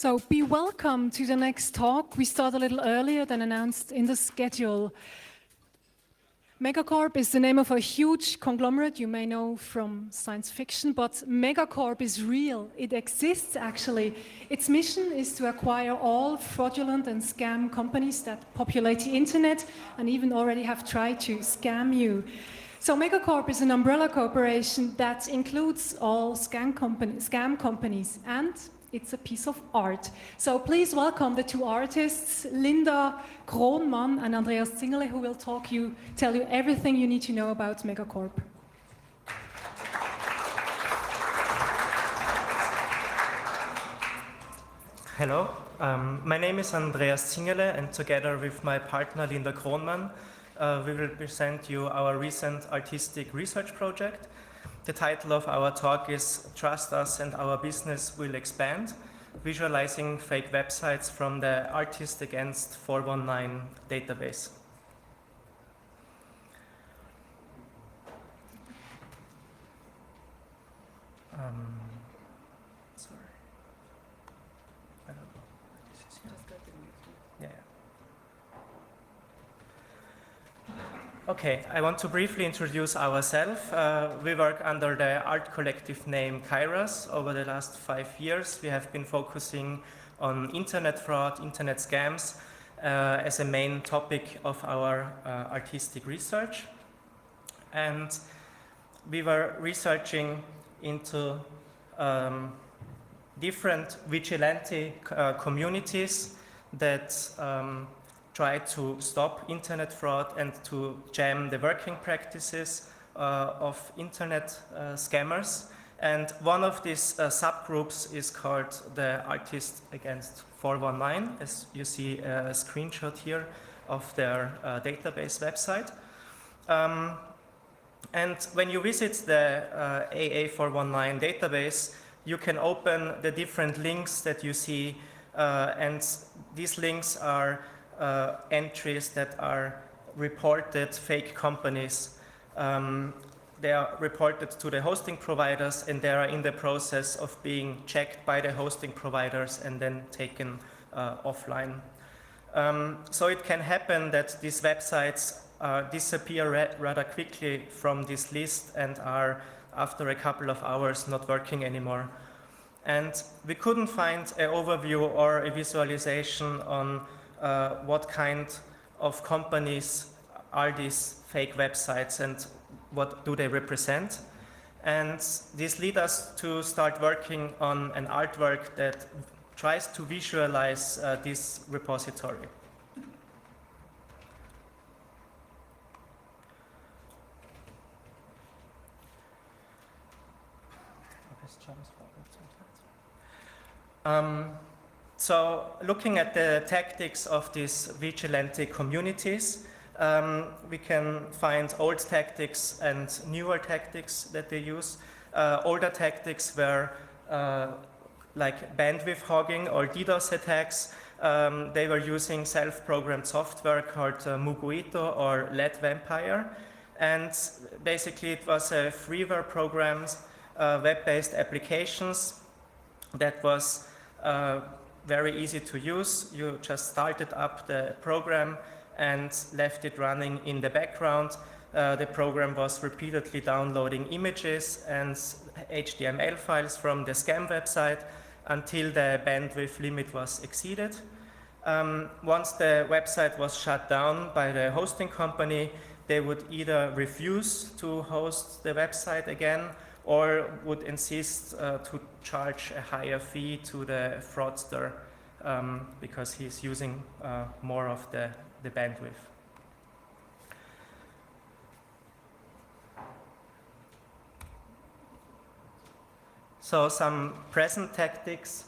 So be welcome to the next talk. We start a little earlier than announced in the schedule. Megacorp is the name of a huge conglomerate you may know from science fiction, but Megacorp is real. It exists, actually. Its mission is to acquire all fraudulent and scam companies that populate the internet and even already have tried to scam you. So Megacorp is an umbrella corporation that includes all scam companies, and it's a piece of art. So please welcome the two artists, Linda Kronmann and Andreas Zingerle, who will tell you everything you need to know about Megacorp. Hello, my name is Andreas Zingerle, and together with my partner Linda Kronmann, we will present you our recent artistic research project. The title of our talk is Trust Us and Our Business Will Expand, Visualizing Fake Websites from the Artist Against 419 database. Sorry. I don't know. This is here. Yeah. Okay, I want to briefly introduce ourselves. We work under the art collective name Kairos. Over the last 5 years, we have been focusing on internet fraud, internet scams as a main topic of our artistic research. And we were researching into different vigilante communities that try to stop internet fraud and to jam the working practices of internet scammers. And one of these subgroups is called the Artist Against 419, as you see a screenshot here of their database website. And when you visit the AA419 database, you can open the different links that you see, and these links are entries that are reported fake companies. They are reported to the hosting providers, and they are in the process of being checked by the hosting providers and then taken offline. So it can happen that these websites disappear rather quickly from this list and are, after a couple of hours, not working anymore. And we couldn't find an overview or a visualization on what kind of companies are these fake websites and what do they represent. And this led us to start working on an artwork that tries to visualize this repository. So looking at the tactics of these vigilante communities, we can find old tactics and newer tactics that they use. Older tactics were like bandwidth hogging or DDoS attacks. They were using self-programmed software called Muguito or Lead Vampire. And basically it was a freeware programs, web-based applications that was very easy to use. You just started up the program and left it running in the background. The program was repeatedly downloading images and HTML files from the scam website until the bandwidth limit was exceeded. Once the website was shut down by the hosting company, they would either refuse to host the website again or would insist to charge a higher fee to the fraudster because he's using more of the bandwidth. So some present tactics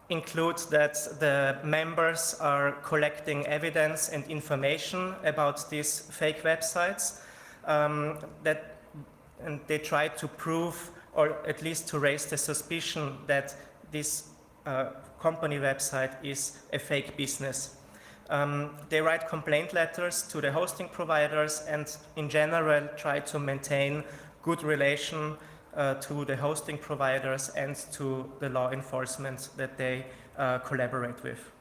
include that the members are collecting evidence and information about these fake websites, and they try to prove, or at least to raise the suspicion that this company website is a fake business. They write complaint letters to the hosting providers and in general try to maintain good relation to the hosting providers and to the law enforcement that they collaborate with.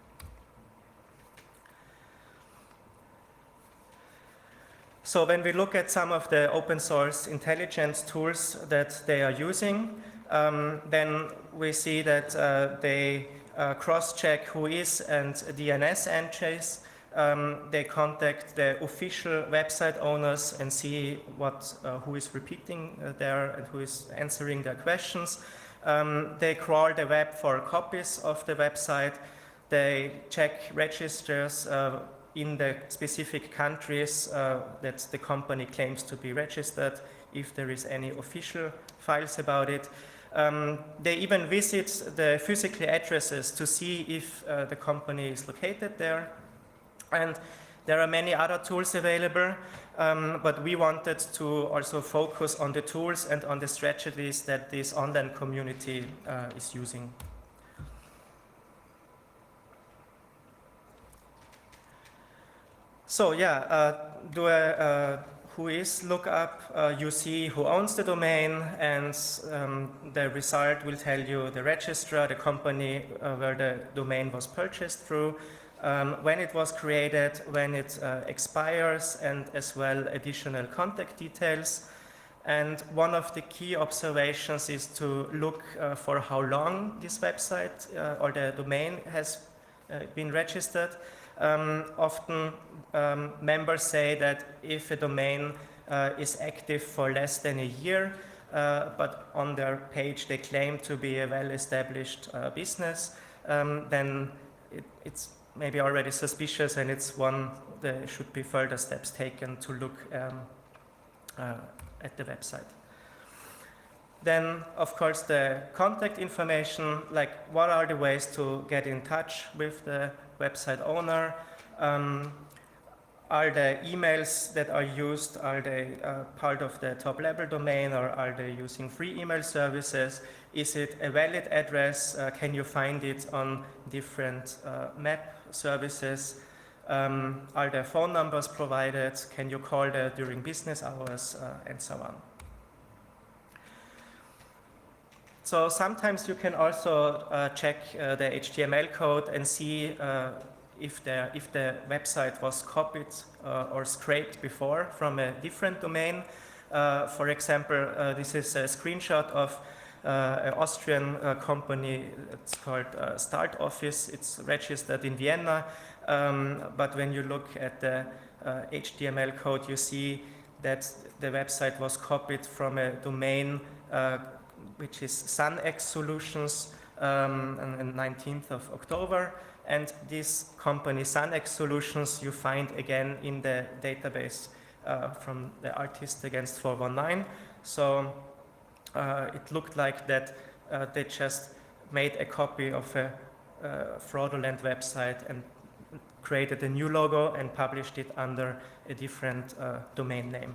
So when we look at some of the open source intelligence tools that they are using, then we see that they cross-check whois and DNS entries. They contact the official website owners and see who is repeating there and who is answering their questions. They crawl the web for copies of the website. They check registers in the specific countries that the company claims to be registered, if there is any official files about it. They even visit the physical addresses to see if the company is located there. And there are many other tools available, but we wanted to also focus on the tools and on the strategies that this online community is using. So yeah, do a whois lookup. You see who owns the domain, and the result will tell you the registrar, the company where the domain was purchased through, when it was created, when it expires, and as well additional contact details. And one of the key observations is to look for how long this website or the domain has been registered. Often members say that if a domain is active for less than a year, but on their page they claim to be a well-established business, then it's maybe already suspicious, and it's one there should be further steps taken to look at the website. Then, of course, the contact information, like what are the ways to get in touch with the website owner? Are the emails that are used, are they part of the top-level domain, or are they using free email services? Is it a valid address? Can you find it on different map services? Are there phone numbers provided? Can you call there during business hours, and so on? So sometimes you can also check the HTML code and see if the website was copied or scraped before from a different domain. For example, this is a screenshot of an Austrian company. It's called Start Office. It's registered in Vienna. But when you look at the HTML code, you see that the website was copied from a domain which is SunX Solutions on 19th of October. And this company, SunX Solutions, you find again in the database from the Artist Against 419. So it looked like that they just made a copy of a fraudulent website and created a new logo and published it under a different domain name.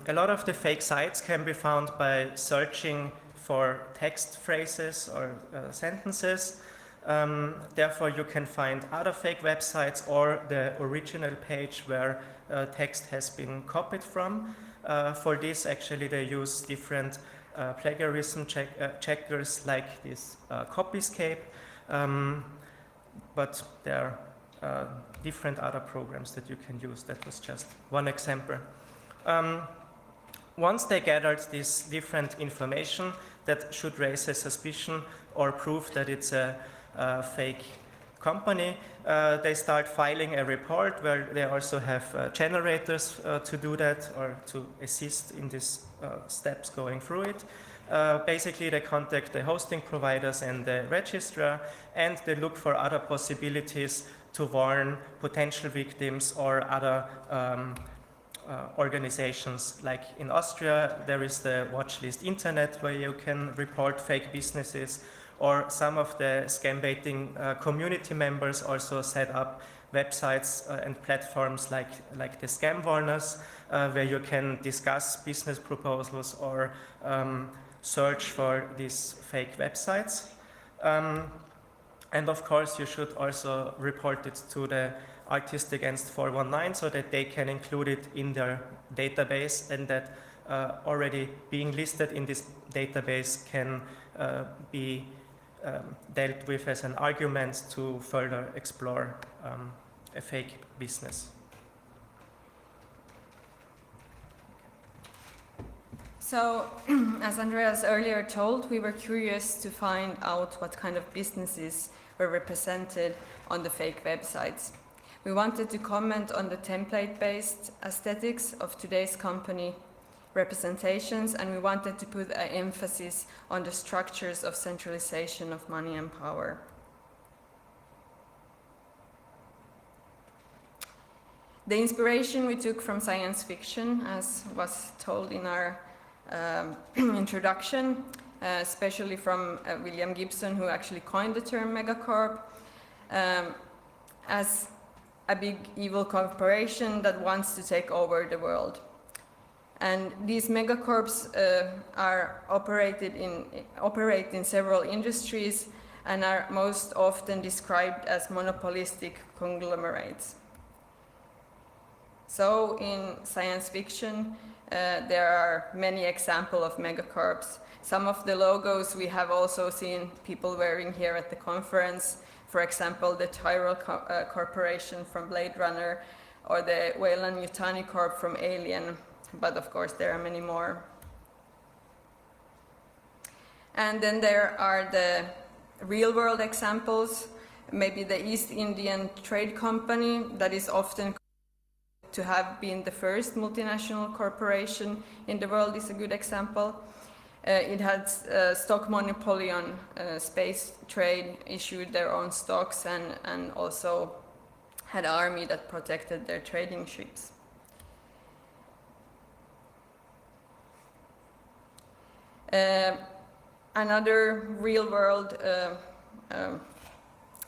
A lot of the fake sites can be found by searching for text phrases or sentences. Therefore, you can find other fake websites or the original page where text has been copied from. For this, actually, they use different plagiarism checkers like this Copyscape, but there are different other programs that you can use. That was just one example. Once they gathered this different information that should raise a suspicion or prove that it's a fake company, they start filing a report where they also have generators to do that or to assist in these steps going through it. Basically, they contact the hosting providers and the registrar, and they look for other possibilities to warn potential victims or other organizations. Like in Austria, there is the watchlist internet where you can report fake businesses, or some of the scam baiting community members also set up websites and platforms like the Scam Warners, where you can discuss business proposals or And of course, you should also report it to the Artists Against 419 so that they can include it in their database, and that already being listed in this database can be dealt with as an argument to further explore a fake business. So, as Andreas earlier told, we were curious to find out what kind of businesses were represented on the fake websites. We wanted to comment on the template-based aesthetics of today's company representations, and we wanted to put an emphasis on the structures of centralization of money and power. The inspiration we took from science fiction, as was told in our introduction, especially from William Gibson, who actually coined the term megacorp, as a big evil corporation that wants to take over the world. And these megacorps operate in several industries and are most often described as monopolistic conglomerates. So in science fiction, there are many examples of megacorps. Some of the logos we have also seen people wearing here at the conference. For example, the Tyrell Corporation from Blade Runner, or the Weyland-Yutani Corp from Alien, but of course there are many more. And then there are the real-world examples. Maybe the East Indian Trade Company, that is often to have been the first multinational corporation in the world, is a good example. It had stock monopoly on space trade, issued their own stocks, and also had an army that protected their trading ships. Another real-world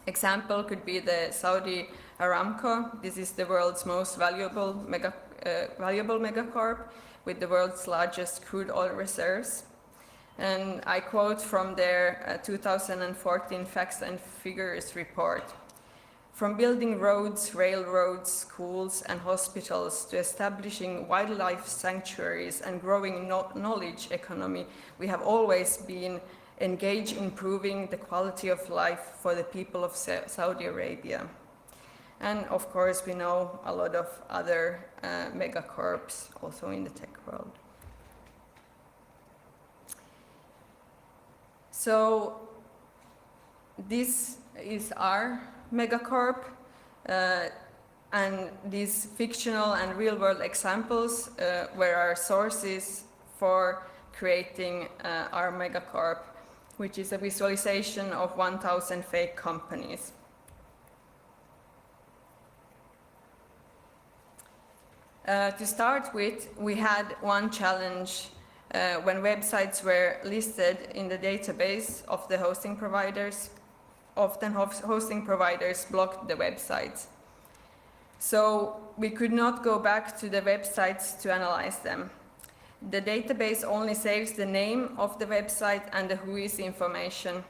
example could be the Saudi Aramco. This is the world's most valuable megacorp with the world's largest crude oil reserves. And I quote from their 2014 Facts and Figures report. From building roads, railroads, schools and hospitals to establishing wildlife sanctuaries and growing knowledge economy, we have always been engaged in improving the quality of life for the people of Saudi Arabia. And of course, we know a lot of other megacorps also in the tech world. So this is our megacorp, and these fictional and real-world examples were our sources for creating our megacorp, which is a visualization of 1,000 fake companies. To start with, we had one challenge when websites were listed in the database of the hosting providers. Often hosting providers blocked the websites. So we could not go back to the websites to analyze them. The database only saves the name of the website and the WHOIS information.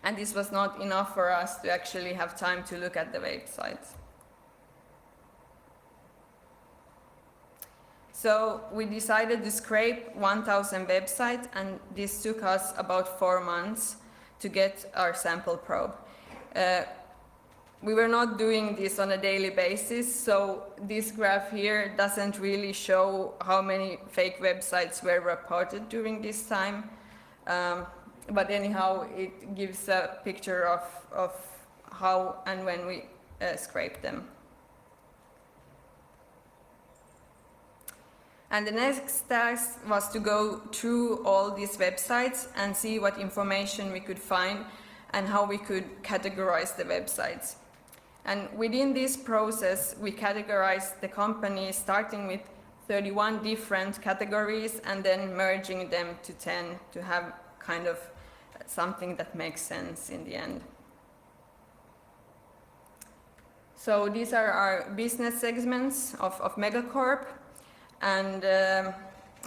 And this was not enough for us to actually have time to look at the websites. So we decided to scrape 1,000 websites, and this took us about 4 months to get our sample probe. We were not doing this on a daily basis, so this graph here doesn't really show how many fake websites were reported during this time. But anyhow, it gives a picture of how and when we scraped them. And the next task was to go through all these websites and see what information we could find and how we could categorize the websites. And within this process, we categorized the companies starting with 31 different categories and then merging them to 10 to have kind of something that makes sense in the end. So these are our business segments of Megacorp. And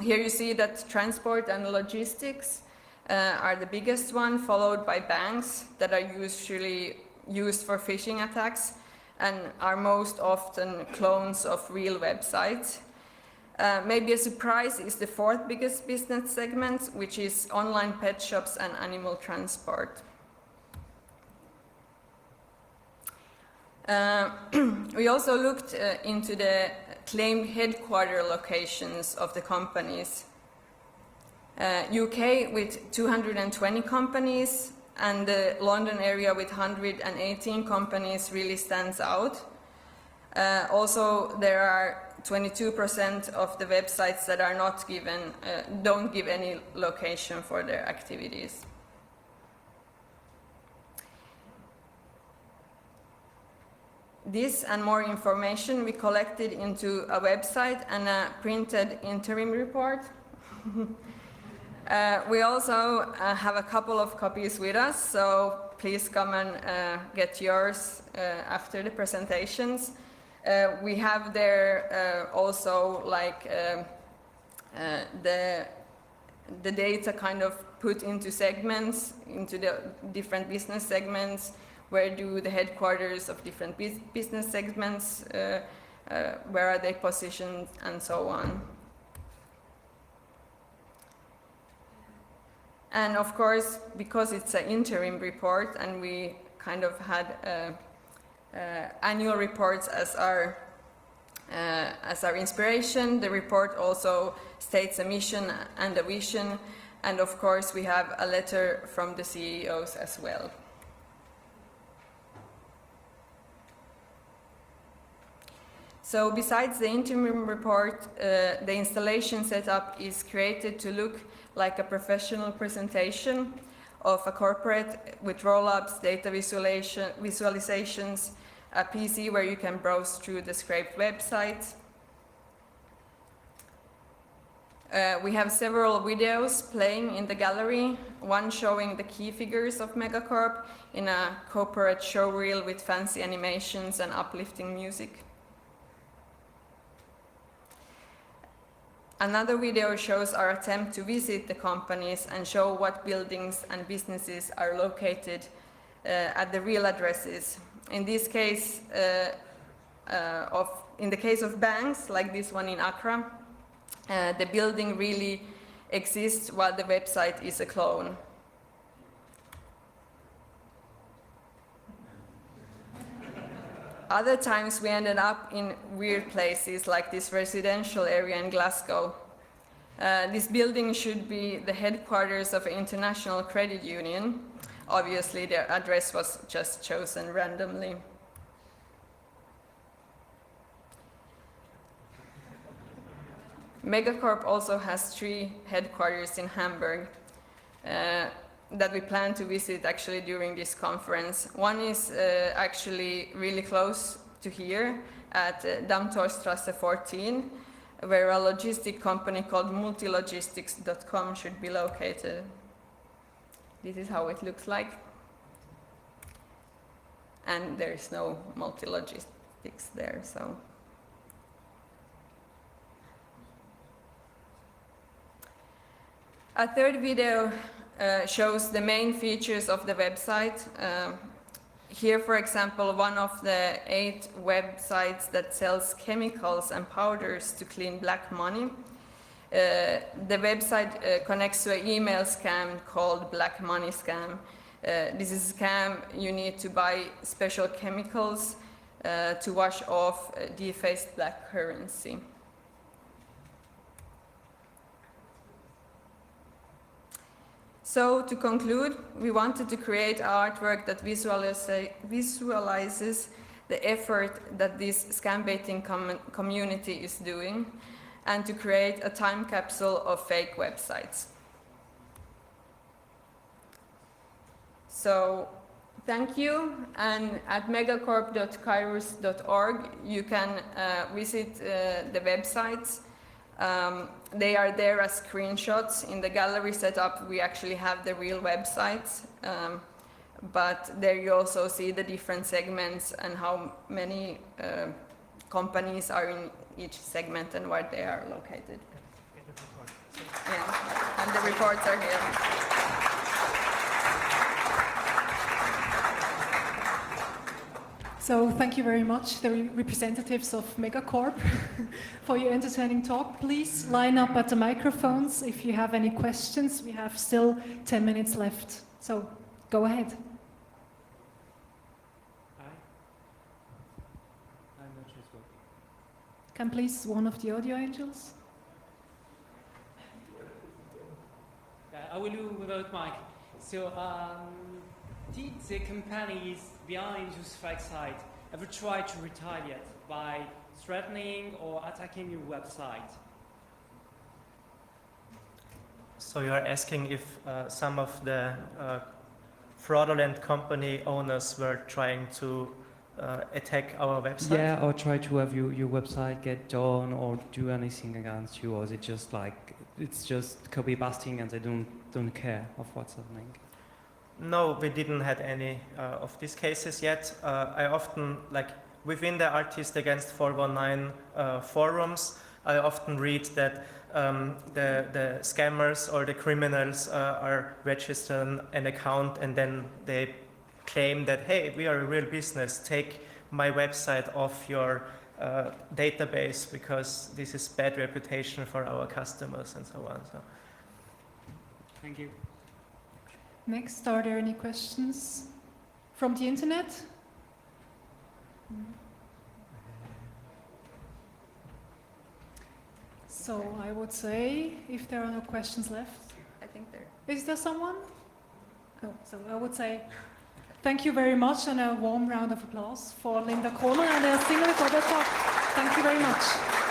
here you see that transport and logistics are the biggest one, followed by banks that are usually used for phishing attacks and are most often clones of real websites. Maybe a surprise is the fourth biggest business segment, which is online pet shops and animal transport. We also looked into the claimed headquarter locations of the companies. UK with 220 companies and the London area with 118 companies really stands out. Also, there are 22% of the websites that are not given, don't give any location for their activities. This and more information we collected into a website and a printed interim report. We also have a couple of copies with us, so please come and get yours after the presentations. We have there also like the data kind of put into segments, into the different business segments. Where do the headquarters of different business segments, where are they positioned, and so on. And of course, because it's an interim report and we kind of had annual reports as our inspiration, the report also states a mission and a vision, and of course we have a letter from the CEOs as well. So besides the interim report, the installation setup is created to look like a professional presentation of a corporate with roll-ups, data visualizations, a PC where you can browse through the scraped websites. We have several videos playing in the gallery, one showing the key figures of Megacorp in a corporate showreel with fancy animations and uplifting music. Another video shows our attempt to visit the companies and show what buildings and businesses are located at the real addresses. In this case, in the case of banks, like this one in Accra, the building really exists while the website is a clone. Other times we ended up in weird places like this residential area in Glasgow. This building should be the headquarters of an international credit union. Obviously, their address was just chosen randomly. Megacorp also has 3 headquarters in Hamburg that we plan to visit actually during this conference. One is actually really close to here at Dammtorstrasse 14, where a logistic company called multilogistics.com should be located. This is how it looks like. And there is no multilogistics there, so. A third video shows the main features of the website. Here, for example, one of the 8 websites that sells chemicals and powders to clean black money. The website connects to an email scam called Black Money Scam. This is a scam. You need to buy special chemicals to wash off defaced black currency. So, to conclude, we wanted to create artwork that visualizes the effort that this scam baiting community is doing, and to create a time capsule of fake websites. So, thank you, and at megacorp.kairos.org you can visit the websites. They are there as screenshots. In the gallery setup, we actually have the real websites, but there you also see the different segments and how many companies are in each segment and where they are located. Yeah, and the reports are here. So thank you very much, the representatives of Megacorp, for your entertaining talk. Please line up at the microphones if you have any questions. We have still 10 minutes left. So go ahead. I'm not sure it's working. Can please one of the audio angels? I will do without mic. So, did the companies behind your strike site ever try to retaliate by threatening or attacking your website? So you are asking if some of the fraudulent company owners were trying to attack our website? Yeah, or try to have your website get down or do anything against you, or is it just like it's just copy pasting and they don't care of what's happening? No, we didn't had any of these cases yet. I often, like within the Artists Against 419 forums, I often read that the scammers or the criminals are registering an account and then they claim that, hey, we are a real business, take my website off your database because this is bad reputation for our customers and so on. So. Thank you. Next, are there any questions from the internet? So I would say, if there are no questions left, I think there. is there someone? No, so I would say thank you very much and a warm round of applause for Linda Kroner and Herr Singel for their talk. Thank you very much.